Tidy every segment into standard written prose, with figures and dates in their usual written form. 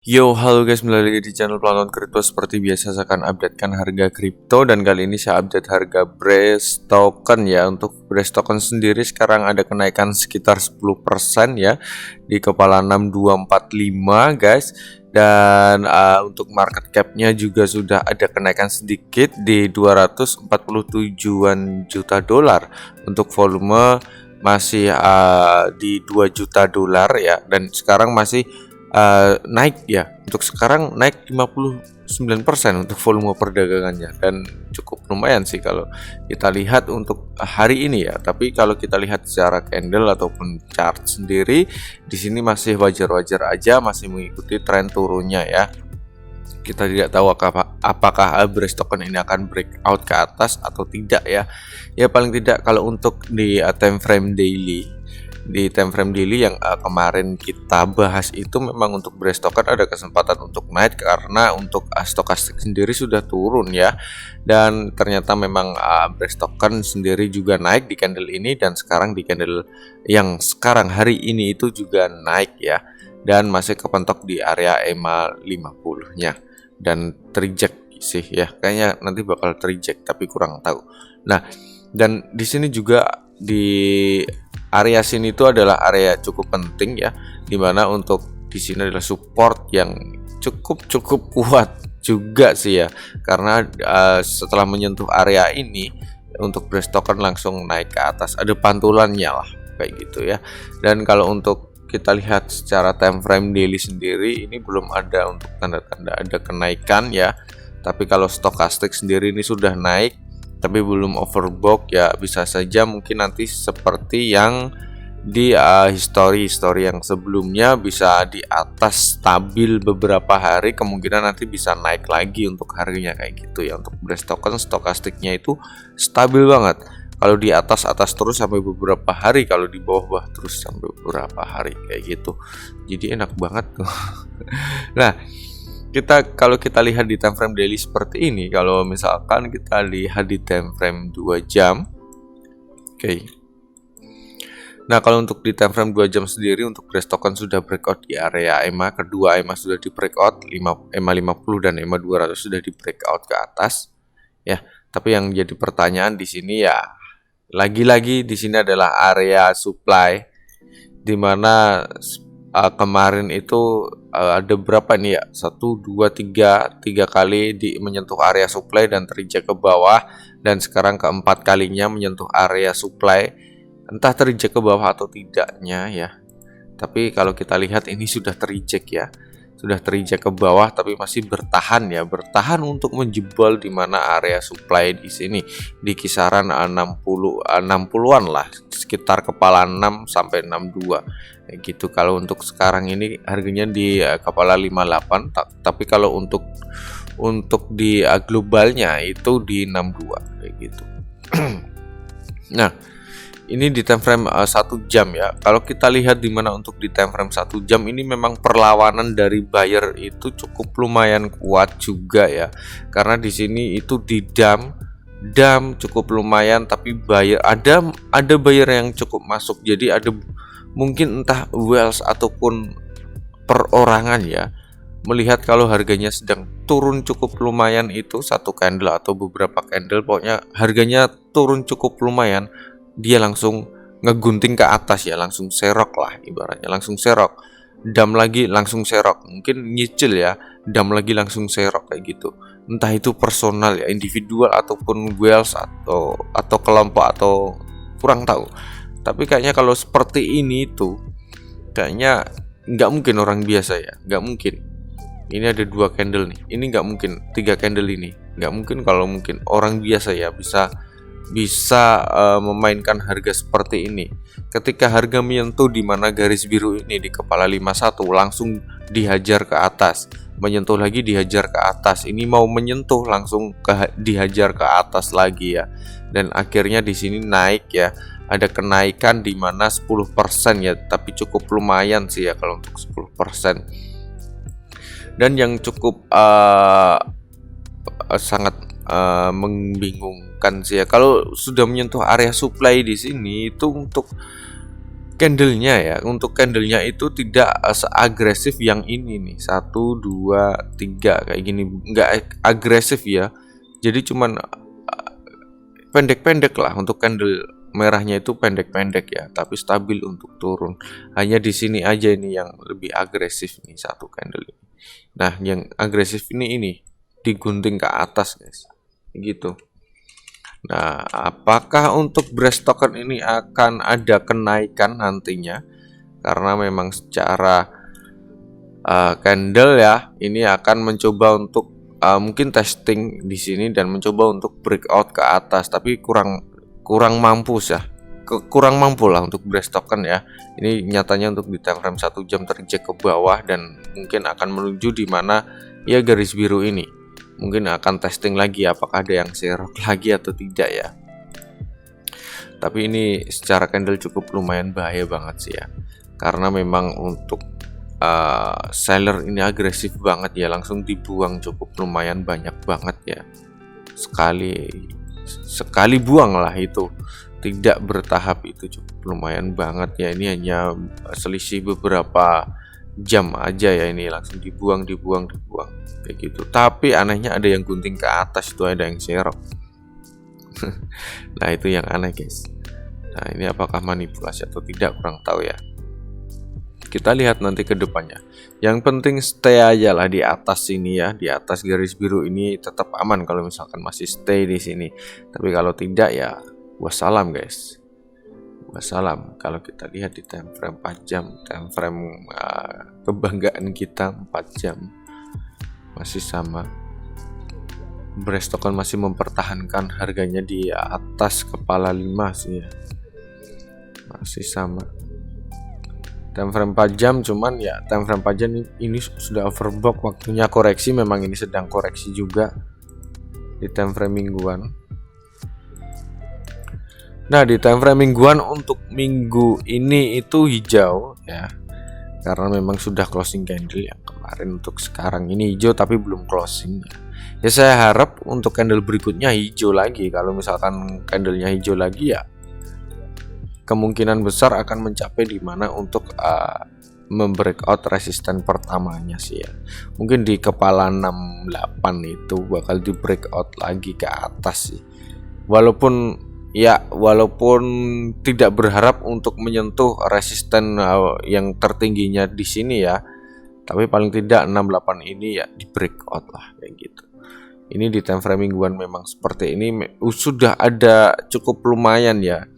Yo, halo guys, kembali lagi di channel Planon Kripto. Seperti biasa saya akan updatekan harga kripto, dan kali ini saya update harga Brace Token ya. Untuk Brace Token sendiri sekarang ada kenaikan sekitar 10% ya di kepala 6245 guys. Dan untuk market cap-nya juga sudah ada kenaikan sedikit di 247-an juta dolar. Untuk volume masih di 2 juta dolar ya, dan sekarang masih naik ya. Untuk sekarang naik 59% untuk volume perdagangannya, dan cukup lumayan sih kalau kita lihat untuk hari ini ya. Tapi kalau kita lihat secara candle ataupun chart sendiri, di sini masih wajar-wajar aja, masih mengikuti tren turunnya ya. Kita tidak tahu apakah Brace Token ini akan breakout ke atas atau tidak ya. Ya paling tidak kalau untuk di time frame daily, yang kemarin kita bahas itu, memang untuk Brace Token ada kesempatan untuk naik karena untuk stokastik sendiri sudah turun ya. Dan ternyata memang Brace Token sendiri juga naik di candle ini, dan sekarang di candle yang sekarang hari ini itu juga naik ya, dan masih kepentok di area EMA 50 nya, dan tereject sih ya, kayaknya nanti bakal tereject tapi kurang tahu. Nah, dan di sini juga di area sini itu adalah area cukup penting ya, dimana untuk di sini adalah support yang cukup kuat juga sih ya, karena setelah menyentuh area ini untuk Brace Token langsung naik ke atas, ada pantulannya lah kayak gitu ya. Dan kalau untuk kita lihat secara time frame daily sendiri, ini belum ada untuk tanda-tanda ada kenaikan ya. Tapi kalau stokastik sendiri ini sudah naik tapi belum overbought ya, bisa saja mungkin nanti seperti yang di history yang sebelumnya, bisa di atas stabil beberapa hari, kemungkinan nanti bisa naik lagi untuk harganya kayak gitu ya. Untuk Brace Token stokastiknya itu stabil banget, kalau di atas terus sampai beberapa hari, kalau di bawah terus sampai beberapa hari kayak gitu, jadi enak banget tuh. Nah, kalau kita lihat di time frame daily seperti ini, kalau misalkan kita lihat di time frame 2 jam, oke. Nah, kalau untuk di time frame 2 jam sendiri, untuk Brace Token sudah breakout di area EMA, kedua EMA sudah di breakout, EMA 50 dan EMA 200 sudah di breakout ke atas ya. Tapi yang jadi pertanyaan di sini ya, lagi-lagi di sini adalah area supply, dimana kemarin itu ada berapa nih ya, 1, 2, 3 kali menyentuh area supply dan terjek ke bawah, dan sekarang keempat kalinya menyentuh area supply, entah terjek ke bawah atau tidaknya ya. Tapi kalau kita lihat ini sudah terjek ya, sudah terjek ke bawah, tapi masih bertahan ya, bertahan untuk menjebol di mana area supply di sini di kisaran 60-an lah, sekitar kepala 6 sampai 62 kayak gitu. Kalau untuk sekarang ini harganya di kepala 58, tapi kalau untuk di globalnya itu di 62 kayak gitu. Nah, ini di time frame 1 jam ya. Kalau kita lihat di mana untuk di time frame 1 jam ini, memang perlawanan dari buyer itu cukup lumayan kuat juga ya. Karena di sini itu di dam cukup lumayan, tapi buyer ada buyer yang cukup masuk. Jadi ada mungkin entah wealth ataupun perorangan ya, melihat kalau harganya sedang turun cukup lumayan, itu satu candle atau beberapa candle, pokoknya harganya turun cukup lumayan, dia langsung ngegunting ke atas ya, langsung serok lah ibaratnya, langsung serok, dam lagi langsung serok, mungkin nyicil ya, dam lagi langsung serok kayak gitu. Entah itu personal ya, individual ataupun wealth atau kelompok atau kurang tahu. Tapi kayaknya kalau seperti ini tuh kayaknya nggak mungkin orang biasa ya, nggak mungkin. Ini ada 2 candle nih, ini nggak mungkin. 3 candle ini nggak mungkin. Kalau mungkin orang biasa ya bisa memainkan harga seperti ini. Ketika harga menyentuh di mana garis biru ini di kepala 51, langsung dihajar ke atas, menyentuh lagi dihajar ke atas, ini mau menyentuh langsung dihajar ke atas lagi ya. Dan akhirnya di sini naik ya, ada kenaikan di mana 10% ya, tapi cukup lumayan sih ya kalau untuk 10%. Dan yang cukup sangat membingungkan sih ya, kalau sudah menyentuh area supply di sini itu, untuk candlenya ya, untuk candlenya itu tidak seagresif yang ini nih, 1 2 3 kayak gini, nggak agresif ya. Jadi cuman pendek-pendek lah, untuk candle merahnya itu pendek-pendek ya, tapi stabil untuk turun. Hanya di sini aja ini yang lebih agresif nih, satu candle ini. Nah, yang agresif ini digunting ke atas guys, gitu. Nah, apakah untuk bearish token ini akan ada kenaikan nantinya? Karena memang secara candle ya, ini akan mencoba untuk mungkin testing di sini dan mencoba untuk breakout ke atas, tapi kurang mampu ya, kurang mampu lah untuk bearish token ya. Ini nyatanya untuk di time frame 1 jam terjek ke bawah dan mungkin akan menuju di mana ya garis biru ini. Mungkin akan testing lagi apakah ada yang serok lagi atau tidak ya. Tapi ini secara candle cukup lumayan bahaya banget sih ya, karena memang untuk seller ini agresif banget ya, langsung dibuang cukup lumayan banyak banget ya. Sekali buang lah, itu tidak bertahap, itu cukup lumayan banget ya. Ini hanya selisih beberapa jam aja ya, ini langsung dibuang kayak gitu. Tapi anehnya ada yang gunting ke atas, itu ada yang serok. Nah, itu yang aneh guys. Nah, ini apakah manipulasi atau tidak kurang tahu ya. Kita lihat nanti ke depannya. Yang penting stay aja lah di atas sini ya, di atas garis biru ini tetap aman kalau misalkan masih stay di sini. Tapi kalau tidak ya wassalam guys. Wassalam. Kalau kita lihat di time frame 4 jam, time frame kebanggaan kita 4 jam masih sama. Bearish token masih mempertahankan harganya di atas kepala 5 sih ya. Masih sama. Time frame 4 jam, cuman ya time frame 4 jam ini sudah overbought, waktunya koreksi. Memang ini sedang koreksi juga di time frame mingguan. Nah, di time frame mingguan untuk minggu ini itu hijau ya, karena memang sudah closing candle yang kemarin. Untuk sekarang ini hijau tapi belum closing ya. Saya harap untuk candle berikutnya hijau lagi. Kalau misalkan candlenya hijau lagi ya kemungkinan besar akan mencapai di mana untuk membreakout resisten pertamanya sih ya. Mungkin di kepala 68 itu bakal di breakout lagi ke atas sih. Walaupun tidak berharap untuk menyentuh resisten yang tertingginya di sini ya. Tapi paling tidak 68 ini ya di breakout lah kayak gitu. Ini di time frame mingguan memang seperti ini, sudah ada cukup lumayan ya.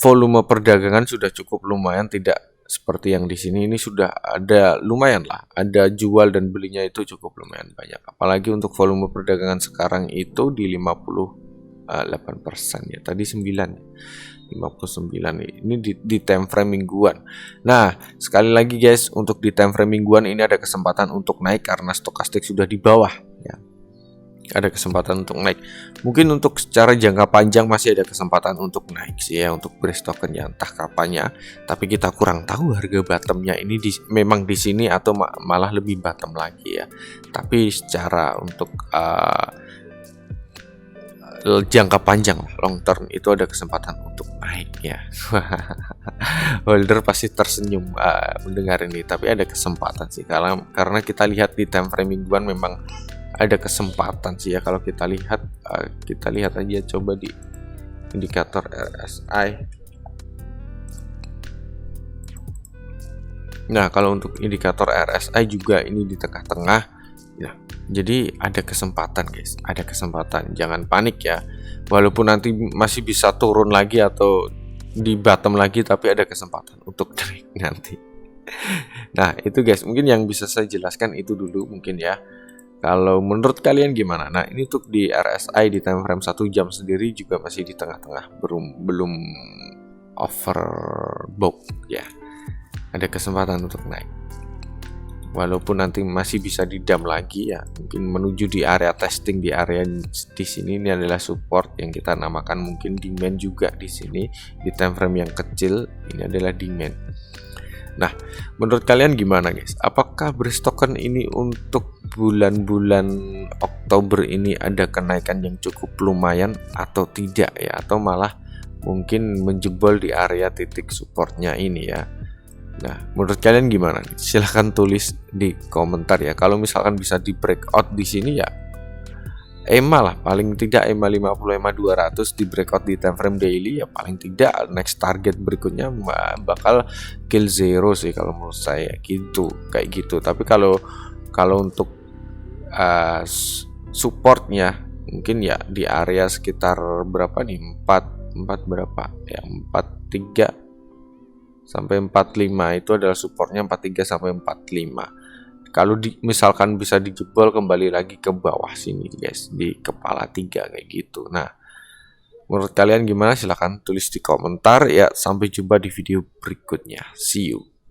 Volume perdagangan sudah cukup lumayan, tidak seperti yang di sini. Ini sudah ada lumayan lah, ada jual dan belinya itu cukup lumayan banyak. Apalagi untuk volume perdagangan sekarang itu di 58% ya. Tadi 59 ini di time frame mingguan. Nah, sekali lagi guys, untuk di time frame mingguan ini ada kesempatan untuk naik karena stokastik sudah di bawah ya. Ada kesempatan untuk naik. Mungkin untuk secara jangka panjang masih ada kesempatan untuk naik sih ya, untuk bearish token ya, entah kapannya. Tapi kita kurang tahu harga bottomnya ini memang di sini atau malah lebih bottom lagi ya. Tapi secara untuk jangka panjang, long term, itu ada kesempatan untuk naik ya. Holder pasti tersenyum mendengar ini, tapi ada kesempatan sih, karena kita lihat di time frame mingguan memang ada kesempatan sih ya. Kalau kita lihat aja coba di indikator RSI. Nah, kalau untuk indikator RSI juga ini di tengah-tengah ya. Jadi ada kesempatan guys, ada kesempatan. Jangan panik ya. Walaupun nanti masih bisa turun lagi atau di bottom lagi, tapi ada kesempatan untuk naik nanti. Nah, itu guys, mungkin yang bisa saya jelaskan itu dulu mungkin ya. Kalau menurut kalian gimana? Nah, ini untuk di RSI di time frame 1 jam sendiri juga masih di tengah-tengah, belum overbought ya. Ada kesempatan untuk naik. Walaupun nanti masih bisa didam lagi ya, mungkin menuju di area testing, di area di sini. Ini adalah support yang kita namakan mungkin demand juga di sini. Di time frame yang kecil ini adalah demand. Nah, menurut kalian gimana guys? Apakah bearish token ini untuk bulan-bulan Oktober ini ada kenaikan yang cukup lumayan atau tidak ya? Atau malah mungkin menjebol di area titik supportnya ini ya. Nah, menurut kalian gimana nih? Silahkan tulis di komentar ya. Kalau misalkan bisa di breakout di sini ya EMA lah, paling tidak EMA 50, EMA 200 di breakout di time frame daily ya, paling tidak next target berikutnya bakal kill zero sih kalau menurut saya gitu, kayak gitu. Tapi kalau untuk supportnya mungkin ya di area sekitar berapa nih, 4 berapa ya, 43 sampai 45 itu adalah supportnya, 43 sampai 45. Kalau misalkan bisa dijebol kembali lagi ke bawah sini guys, di kepala 3 kayak gitu. Nah, menurut kalian gimana? Silahkan tulis di komentar ya. Sampai jumpa di video berikutnya. See you.